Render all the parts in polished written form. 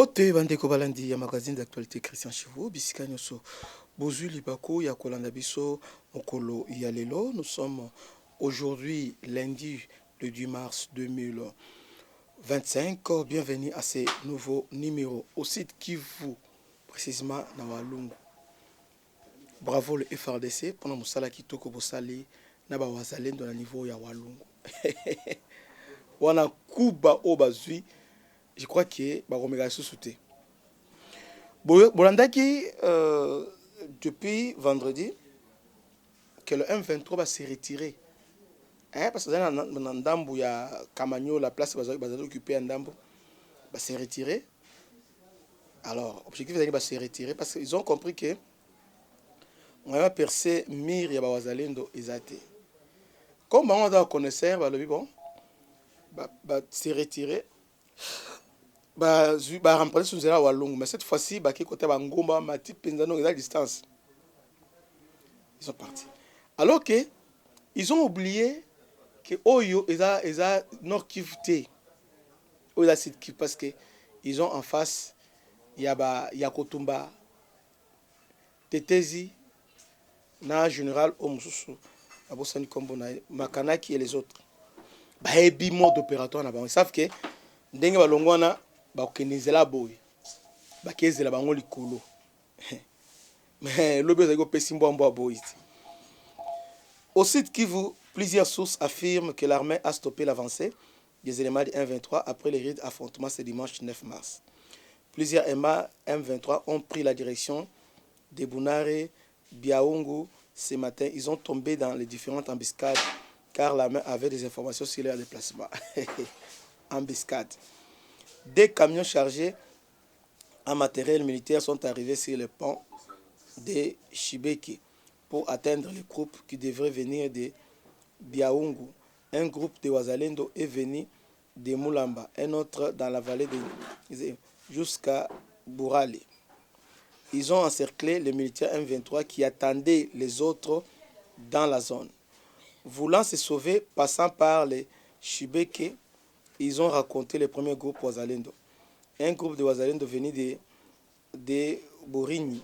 Bote bandeko balandi ya magazine d'actualité Christian Chivo bisika nyoso bozui libako ya kolanda biso mokolo ya lelo. Nous sommes aujourd'hui lundi le 10 mars 2025. Bienvenue à ce nouveau numéro au site Kivu, précisément na Walungu. Bravo le FRDC pendant mosala kitoko bosali na ba wazalendo na niveau ya Walungu. Wana kuba obazui. Je crois que Baromega sous-souté. Bolandaki, depuis vendredi, que le M23 va se retirer. Parce que dans Ndambo, il y a Kamagno, la place va occuper à Ndambo, va se retirer. Alors, l'objectif est de se retirer parce qu'ils ont compris que on va percer Mir ya Bawazalendo Ezate. Comme on a un connaisseur, bon, se retirer. Remplacer sous la Walungu, mais cette fois-ci, qui côté Bangomba, Mati, Penzano, ils ont distance. Ils sont partis. Alors que ils ont oublié que Oyo, ils ont Nord Kivuté. Oyo, c'est Kivu parce que ils ont en face, il y a Kotumba, Tetezi, na général Omususu, Abosani Kombo, Makanaki et les autres. Ils ont un mode opératoire. Ils savent que Ndenge Balongwana, bakenezela boy bakezela bango likolo mais lobe za ko pesimbo mbo boy. Au site Kivu, plusieurs sources affirment que l'armée a stoppé l'avancée des éléments du M23 après les raids affrontements ce dimanche 9 mars. Plusieurs M23 ont pris la direction de Bunare, Biaungu ce matin. Ils ont tombé dans les différentes embuscades car l'armée avait des informations sur leur déplacement. Embuscade. Des camions chargés en matériel militaire sont arrivés sur le pont de Chibeke pour atteindre les groupes qui devraient venir de Biaungu. Un groupe de Wazalendo est venu de Mulamba, un autre dans la vallée jusqu'à Bourale. Ils ont encerclé les militaires M23 qui attendaient les autres dans la zone. Voulant se sauver, passant par les Chibeke, ils ont raconté le premier groupe Wazalendo. Un groupe de Wazalendo venu de Borigny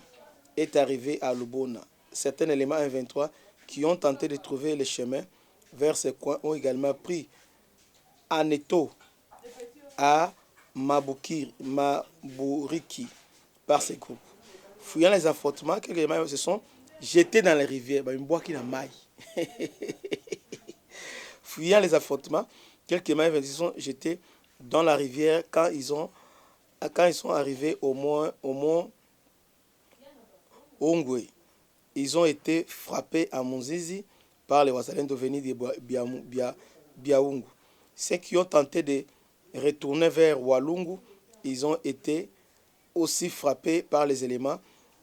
est arrivé à Lubona. Certains éléments M23 qui ont tenté de trouver le chemin vers ce coin ont également pris Aneto à Mabouriki par ces groupes. Fouillant les affrontements, quelques éléments se sont jetés dans les rivières. Fouillant les affrontements, quelques mains se sont jetés dans la rivière quand ils sont arrivés au mont Ongwe. Ils ont été frappés à Monzizi par les Wazalendo venus de Biaungu. Ceux qui ont tenté de retourner vers Walungu, ils ont été aussi frappés par les éléments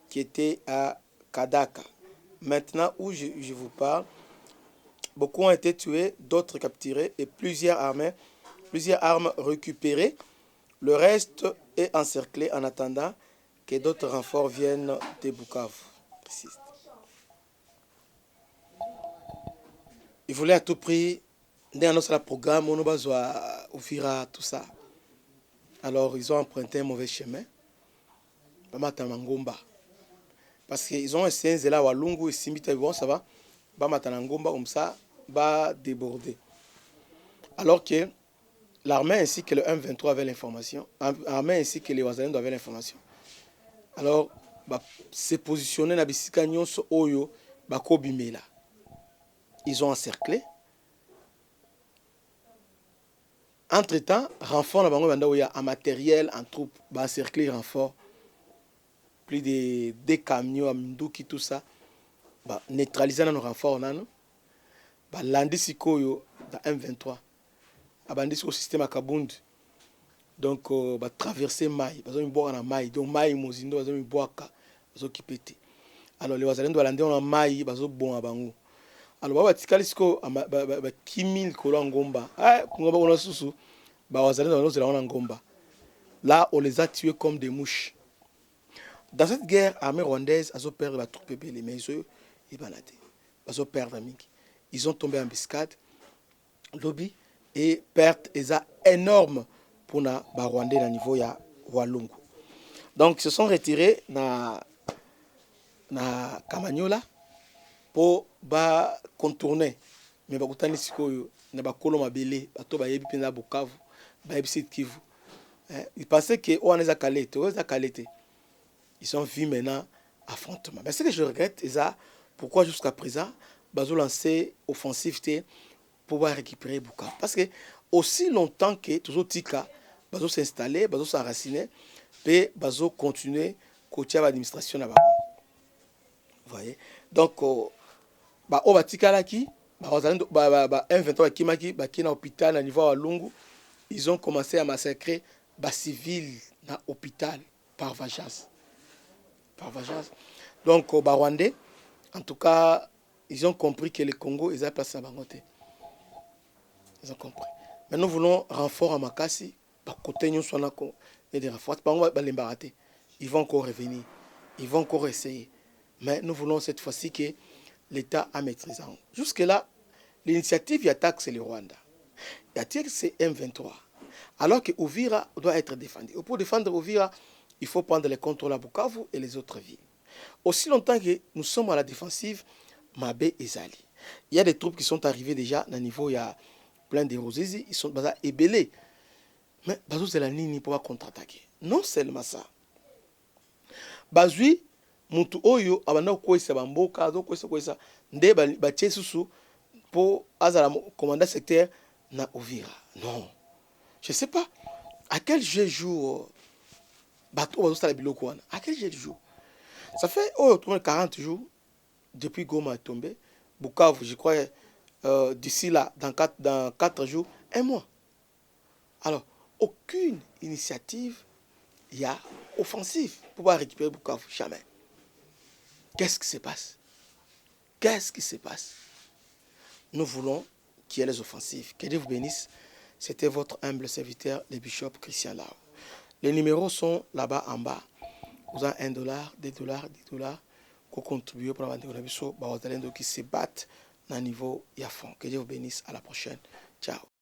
qui étaient à Kadaka. Maintenant où je vous parle, beaucoup ont été tués, d'autres capturés et plusieurs armes récupérées. Le reste est encerclé en attendant que d'autres renforts viennent de Bukavu. Ils voulaient à tout prix le programme, on va offrir tout ça. Alors ils ont emprunté un mauvais chemin. Parce qu'ils ont essayé de là Walungu et Simita, bon ça va. Bamatanangomba comme ça va déborder. Alors que l'armée ainsi que le M23 avaient l'information, l'armée ainsi que les Wazalendo avaient l'information. Alors, se positionner na bisika nyonso oyo bakobimela. Ils ont encerclé. Entre-temps, renfort na bango banda oya en matériel, en troupes, ba encercler renfort. Plus de 2 camions à Mduki tout ça. Neutraliser nos renforts nano. Landi sikoyo da M23. Abandi au système à Kabound. Donc traverser Maï, bazo mboka na Maï, donc Maï mozindo bazo mboka bazo kipete. Alors les Wazalendo balandi on Maï bazo bon abango. Alors tikali siko ba kimil kolo ngomba. Ngomba on susu ba Wazalendo bazo la ngomba. Là on les a tués comme des mouches. Dans cette guerre, l'armée rwandaise a perdu la troupe belé, mais ils ont perdu mingi. Ils ont tombé en embuscade, lobby et perte énorme pour na Rwandais à niveau ya Walungu. Donc, ils se sont retirés na Kamanyola pour contourner. Mais bakutani sikoyo na bakolo mabele bato bayebi pena Bukavu bayebi Sud Kivu. Ils pensaient que on les a calés, ils sont vus maintenant affrontement. Mais ce que je regrette, c'est ça pourquoi jusqu'à présent bazo lancé offensive pour pouvoir récupérer Bukavu. Parce que aussi longtemps que toujours tika bazo s'installer, bazo s'enraciner, et bazo continuer côté l'administration là-bas. Vous voyez? Donc au Vaticanaki, M23 Kimaki, qui na hôpital à niveau à Lungu, ils ont commencé à massacrer les civils dans l'hôpital par vengeance. Donc au Rwandais, en tout cas, ils ont compris que le Congo ils ont passé à Bangote. Ils ont compris. Mais nous voulons renfort à Makassi, par côté nous sommes des renforts. Ils vont encore revenir, ils vont encore essayer. Mais nous voulons cette fois-ci que l'État a maîtrisé. Jusque-là, l'initiative attaque, c'est le Rwanda. L'attaque, c'est M23. Alors que Uvira doit être défendu. Pour défendre Uvira, il faut prendre les contrôles à Bukavu et les autres villes. Aussi longtemps que nous sommes à la défensive, Mabé et Zali. Il y a des troupes qui sont arrivées déjà, à niveau, il y a plein de Rosizi, ils sont ébellés. Mais Bazou Zelanini pour contre-attaquer. Non seulement ça. Bazui, Mutu Oyo, abana kwesa bamboka, kwesa nde batie susu pour azala commandant secteur na Uvira. Non. Je ne sais pas à quel jeu joue bateau bazosala biloko wana. À quel jeu joue? Ça fait 40 jours depuis Goma est tombé. Bukavu, je crois d'ici là dans 4 jours, un mois. Alors, aucune initiative il y a offensive pour pouvoir récupérer Bukavu, jamais. Qu'est-ce qui se passe? Qu'est-ce qui se passe? Nous voulons qu'il y ait les offensives. Que Dieu vous bénisse. C'était votre humble serviteur, le bishop Christian Lao. Les numéros sont là-bas en bas. Vous avez $1, $2, $10 pour contribuer pour la vente qui se battent dans le niveau Yafon. Que Dieu vous bénisse. À la prochaine. Ciao.